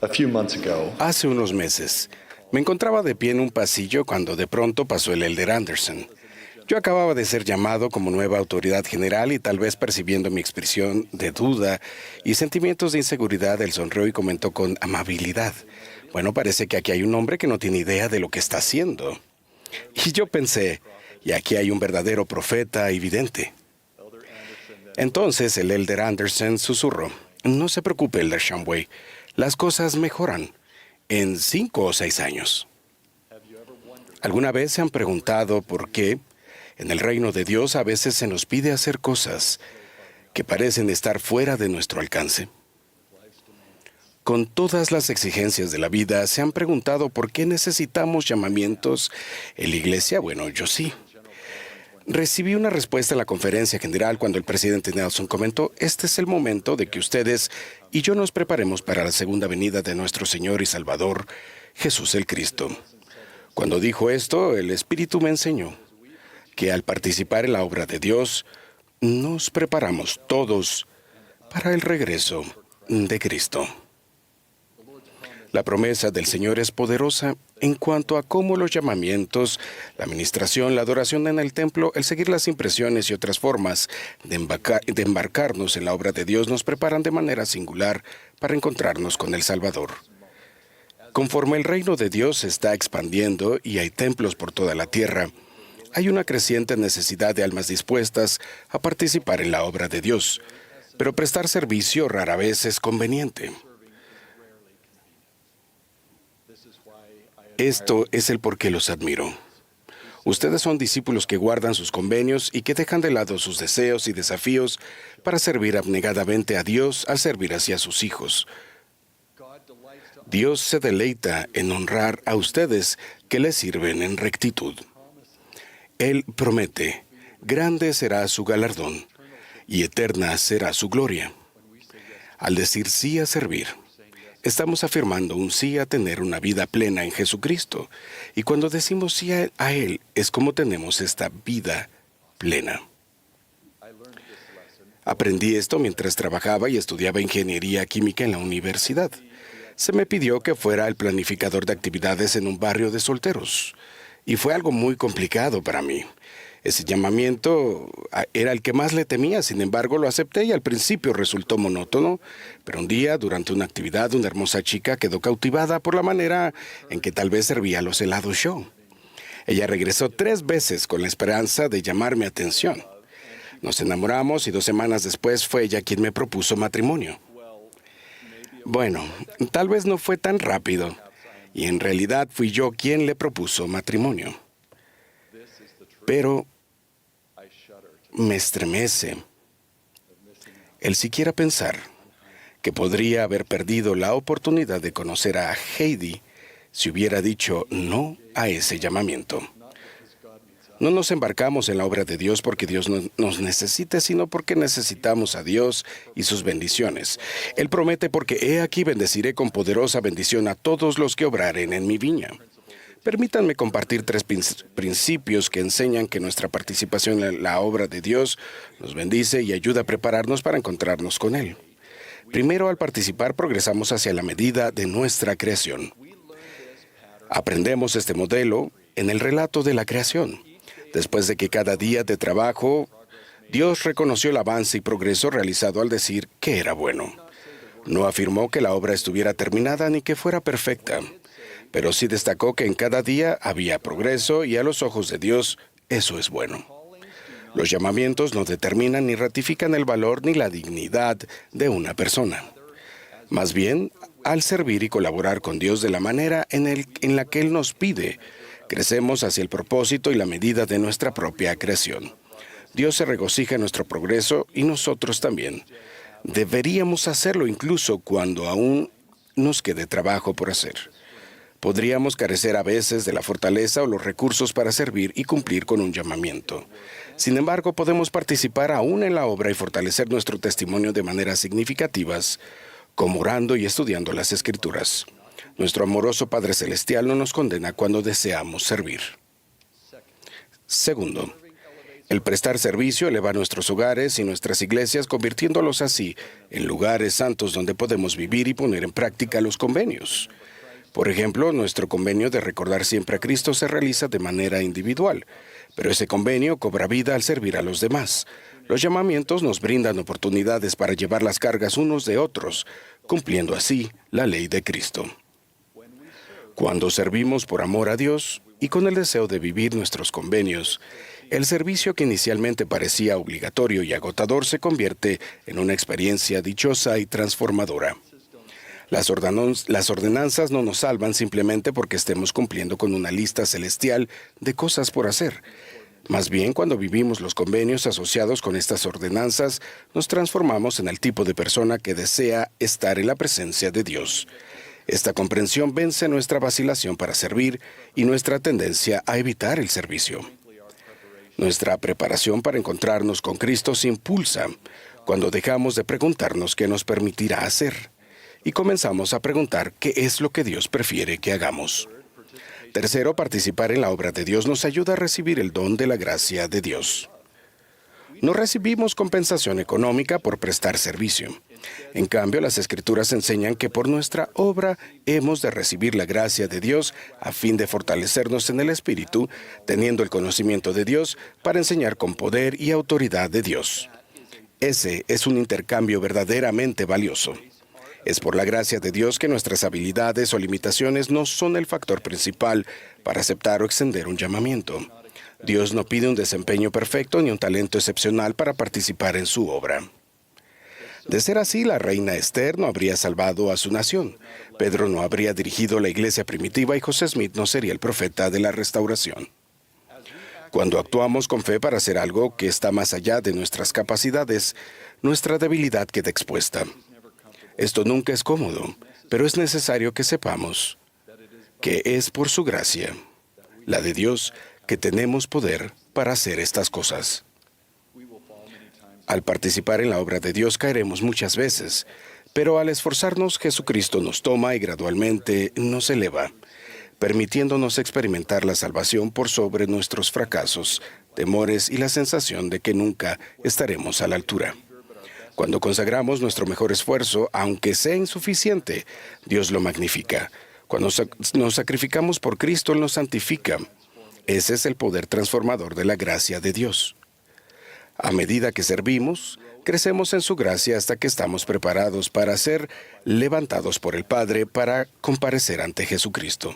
A few months ago, Hace unos meses, me encontraba de pie en un pasillo cuando de pronto pasó el elder Anderson. Yo acababa de ser llamado como nueva autoridad general y tal vez percibiendo mi expresión de duda y sentimientos de inseguridad, él sonrió y comentó con amabilidad: bueno, parece que aquí hay un hombre que no tiene idea de lo que está haciendo. Y yo pensé, y aquí hay un verdadero profeta y vidente. Entonces el elder Anderson susurró: no se preocupe, elder Shumway, las cosas mejoran en 5 o 6 años. ¿Alguna vez se han preguntado por qué en el reino de Dios a veces se nos pide hacer cosas que parecen estar fuera de nuestro alcance? Con todas las exigencias de la vida, ¿se han preguntado por qué necesitamos llamamientos en la iglesia? Bueno, yo sí. Recibí una respuesta en la conferencia general cuando el presidente Nelson comentó: este es el momento de que ustedes y yo nos preparemos para la segunda venida de nuestro Señor y Salvador, Jesús el Cristo. Cuando dijo esto, el Espíritu me enseñó que al participar en la obra de Dios, nos preparamos todos para el regreso de Cristo. La promesa del Señor es poderosa en cuanto a cómo los llamamientos, la administración, la adoración en el templo, el seguir las impresiones y otras formas de embarcarnos en la obra de Dios nos preparan de manera singular para encontrarnos con el Salvador. Conforme el reino de Dios se está expandiendo y hay templos por toda la tierra, hay una creciente necesidad de almas dispuestas a participar en la obra de Dios, pero prestar servicio rara vez es conveniente. Esto es el por qué los admiro. Ustedes son discípulos que guardan sus convenios y que dejan de lado sus deseos y desafíos para servir abnegadamente a Dios al servir hacia sus hijos. Dios se deleita en honrar a ustedes que le sirven en rectitud. Él promete: grande será su galardón y eterna será su gloria. Al decir sí a servir, estamos afirmando un sí a tener una vida plena en Jesucristo. Y cuando decimos sí a Él, es como tenemos esta vida plena. Aprendí esto mientras trabajaba y estudiaba ingeniería química en la universidad. Se me pidió que fuera el planificador de actividades en un barrio de solteros. Y fue algo muy complicado para mí. Ese llamamiento era el que más le temía, sin embargo lo acepté y al principio resultó monótono, pero un día, durante una actividad, una hermosa chica quedó cautivada por la manera en que tal vez servía los helados yo. Ella regresó 3 veces con la esperanza de llamar mi atención. Nos enamoramos y 2 semanas después fue ella quien me propuso matrimonio. Bueno, tal vez no fue tan rápido, y en realidad fui yo quien le propuso matrimonio. Pero me estremece el siquiera pensar que podría haber perdido la oportunidad de conocer a Heidi si hubiera dicho no a ese llamamiento. No nos embarcamos en la obra de Dios porque Dios nos necesite, sino porque necesitamos a Dios y sus bendiciones. Él promete: porque he aquí bendeciré con poderosa bendición a todos los que obraren en mi viña. Permítanme compartir 3 principios que enseñan que nuestra participación en la obra de Dios nos bendice y ayuda a prepararnos para encontrarnos con Él. Primero, al participar, progresamos hacia la medida de nuestra creación. Aprendemos este modelo en el relato de la creación. Después de que cada día de trabajo, Dios reconoció el avance y progreso realizado al decir que era bueno. No afirmó que la obra estuviera terminada ni que fuera perfecta, pero sí destacó que en cada día había progreso y a los ojos de Dios eso es bueno. Los llamamientos no determinan ni ratifican el valor ni la dignidad de una persona. Más bien, al servir y colaborar con Dios de la manera en la que Él nos pide, crecemos hacia el propósito y la medida de nuestra propia creación. Dios se regocija en nuestro progreso y nosotros también. Deberíamos hacerlo incluso cuando aún nos quede trabajo por hacer. Podríamos carecer a veces de la fortaleza o los recursos para servir y cumplir con un llamamiento. Sin embargo, podemos participar aún en la obra y fortalecer nuestro testimonio de maneras significativas, como orando y estudiando las Escrituras. Nuestro amoroso Padre Celestial no nos condena cuando deseamos servir. Segundo, El prestar servicio eleva nuestros hogares y nuestras iglesias, convirtiéndolos así en lugares santos donde podemos vivir y poner en práctica los convenios. Por ejemplo, nuestro convenio de recordar siempre a Cristo se realiza de manera individual, pero ese convenio cobra vida al servir a los demás. Los llamamientos nos brindan oportunidades para llevar las cargas unos de otros, cumpliendo así la ley de Cristo. Cuando servimos por amor a Dios y con el deseo de vivir nuestros convenios, el servicio que inicialmente parecía obligatorio y agotador se convierte en una experiencia dichosa y transformadora. Las ordenanzas no nos salvan simplemente porque estemos cumpliendo con una lista celestial de cosas por hacer. Más bien, cuando vivimos los convenios asociados con estas ordenanzas, nos transformamos en el tipo de persona que desea estar en la presencia de Dios. Esta comprensión vence nuestra vacilación para servir y nuestra tendencia a evitar el servicio. Nuestra preparación para encontrarnos con Cristo se impulsa cuando dejamos de preguntarnos qué nos permitirá hacer y comenzamos a preguntar qué es lo que Dios prefiere que hagamos. Tercero, participar en la obra de Dios nos ayuda a recibir el don de la gracia de Dios. No recibimos compensación económica por prestar servicio. En cambio, las Escrituras enseñan que por nuestra obra hemos de recibir la gracia de Dios a fin de fortalecernos en el Espíritu, teniendo el conocimiento de Dios para enseñar con poder y autoridad de Dios. Ese es un intercambio verdaderamente valioso. Es por la gracia de Dios que nuestras habilidades o limitaciones no son el factor principal para aceptar o extender un llamamiento. Dios no pide un desempeño perfecto ni un talento excepcional para participar en su obra. De ser así, la reina Esther no habría salvado a su nación, Pedro no habría dirigido la iglesia primitiva y José Smith no sería el profeta de la restauración. Cuando actuamos con fe para hacer algo que está más allá de nuestras capacidades, nuestra debilidad queda expuesta. Esto nunca es cómodo, pero es necesario que sepamos que es por su gracia, la de Dios, que tenemos poder para hacer estas cosas. Al participar en la obra de Dios caeremos muchas veces, pero al esforzarnos Jesucristo nos toma y gradualmente nos eleva, permitiéndonos experimentar la salvación por sobre nuestros fracasos, temores y la sensación de que nunca estaremos a la altura. Cuando consagramos nuestro mejor esfuerzo, aunque sea insuficiente, Dios lo magnifica. Cuando nos sacrificamos por Cristo, Él nos santifica. Ese es el poder transformador de la gracia de Dios. A medida que servimos, crecemos en su gracia hasta que estamos preparados para ser levantados por el Padre para comparecer ante Jesucristo.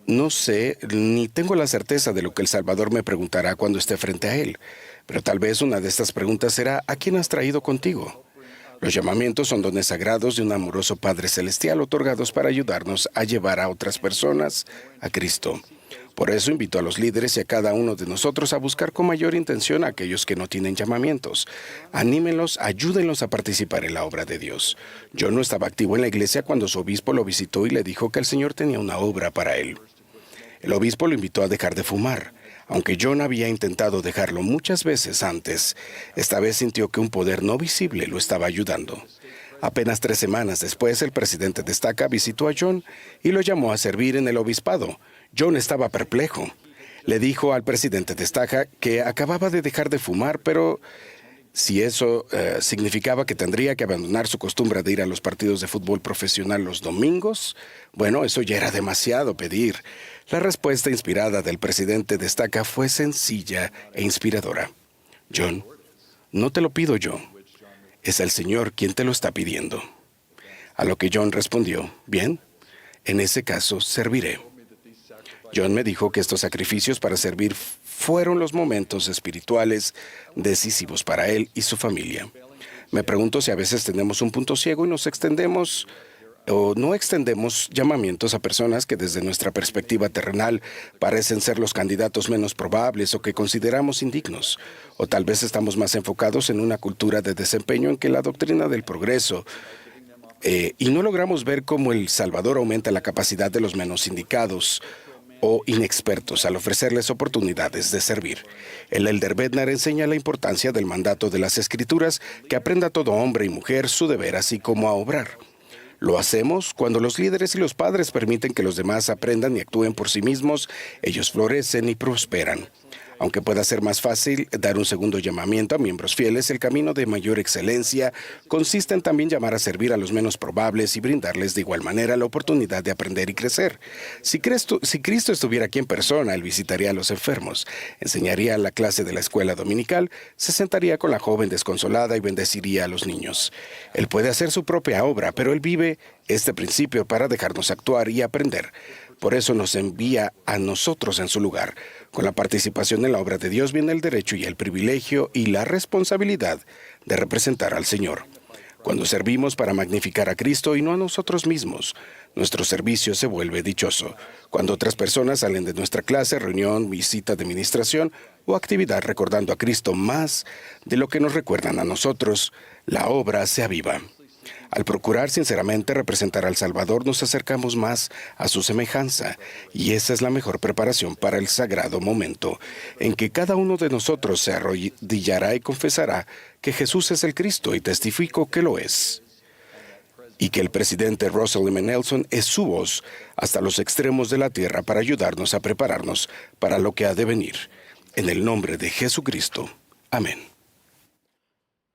No sé, ni tengo la certeza de lo que el Salvador me preguntará cuando esté frente a Él, pero tal vez una de estas preguntas será, ¿a quién has traído contigo? Los llamamientos son dones sagrados de un amoroso Padre Celestial otorgados para ayudarnos a llevar a otras personas a Cristo. Por eso invito a los líderes y a cada uno de nosotros a buscar con mayor intención a aquellos que no tienen llamamientos. Anímenlos, ayúdenlos a participar en la obra de Dios. Yo no estaba activo en la iglesia cuando su obispo lo visitó y le dijo que el Señor tenía una obra para él. El obispo lo invitó a dejar de fumar. Aunque John había intentado dejarlo muchas veces antes, esta vez sintió que un poder no visible lo estaba ayudando. Apenas 3 semanas después, el presidente de Estaca visitó a John y lo llamó a servir en el obispado. John estaba perplejo. Le dijo al presidente de Estaca que acababa de dejar de fumar, pero si eso significaba que tendría que abandonar su costumbre de ir a los partidos de fútbol profesional los domingos, bueno, eso ya era demasiado pedir. La respuesta inspirada del presidente de Estaca fue sencilla e inspiradora. John, no te lo pido yo. Es el Señor quien te lo está pidiendo. A lo que John respondió, bien, en ese caso serviré. John me dijo que estos sacrificios para servir fueron los momentos espirituales decisivos para él y su familia. Me pregunto si a veces tenemos un punto ciego y nos extendemos o no extendemos llamamientos a personas que desde nuestra perspectiva terrenal parecen ser los candidatos menos probables o que consideramos indignos. O tal vez estamos más enfocados en una cultura de desempeño en que la doctrina del progreso y no logramos ver cómo el Salvador aumenta la capacidad de los menos indicados o inexpertos al ofrecerles oportunidades de servir. El Elder Bednar enseña la importancia del mandato de las Escrituras, que aprenda todo hombre y mujer su deber, así como a obrar. Lo hacemos cuando los líderes y los padres permiten que los demás aprendan y actúen por sí mismos, ellos florecen y prosperan. Aunque pueda ser más fácil dar un segundo llamamiento a miembros fieles, el camino de mayor excelencia consiste en también llamar a servir a los menos probables y brindarles de igual manera la oportunidad de aprender y crecer. Si Cristo estuviera aquí en persona, Él visitaría a los enfermos, enseñaría la clase de la escuela dominical, se sentaría con la joven desconsolada y bendeciría a los niños. Él puede hacer su propia obra, pero Él vive este principio para dejarnos actuar y aprender. Por eso nos envía a nosotros en su lugar. Con la participación en la obra de Dios viene el derecho y el privilegio y la responsabilidad de representar al Señor. Cuando servimos para magnificar a Cristo y no a nosotros mismos, nuestro servicio se vuelve dichoso. Cuando otras personas salen de nuestra clase, reunión, visita de administración o actividad recordando a Cristo más de lo que nos recuerdan a nosotros, la obra se aviva. Al procurar sinceramente representar al Salvador, nos acercamos más a su semejanza, y esa es la mejor preparación para el sagrado momento en que cada uno de nosotros se arrodillará y confesará que Jesús es el Cristo, y testifico que lo es. Y que el presidente Russell M. Nelson es su voz hasta los extremos de la tierra para ayudarnos a prepararnos para lo que ha de venir. En el nombre de Jesucristo. Amén.